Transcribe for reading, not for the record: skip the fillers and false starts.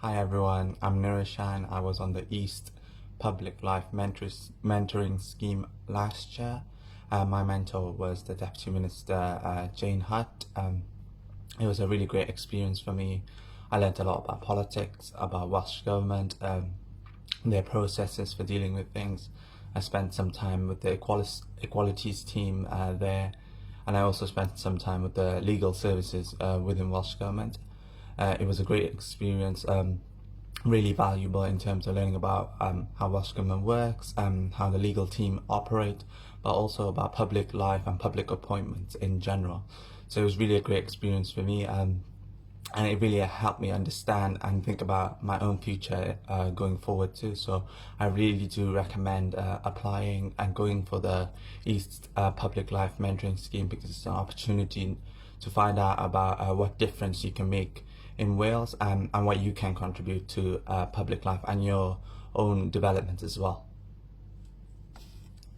Hi everyone, I'm Nirushan. I was on the East Public Life Mentoring Scheme last year. My mentor was the Deputy Minister, Jane Hutt. It was a really great experience for me. I learned a lot about politics, about Welsh Government, their processes for dealing with things. I spent some time with the Equalities team there, and I also spent some time with the legal services within Welsh Government. It was a great experience, really valuable in terms of learning about how Welsh Government works, how the legal team operate, but also about public life and public appointments in general. So it was really a great experience for me, and it really helped me understand and think about my own future going forward too. So I really do recommend applying and going for the East Public Life Mentoring Scheme, because it's an opportunity to find out about what difference you can make in Wales, and what you can contribute to public life and your own development as well.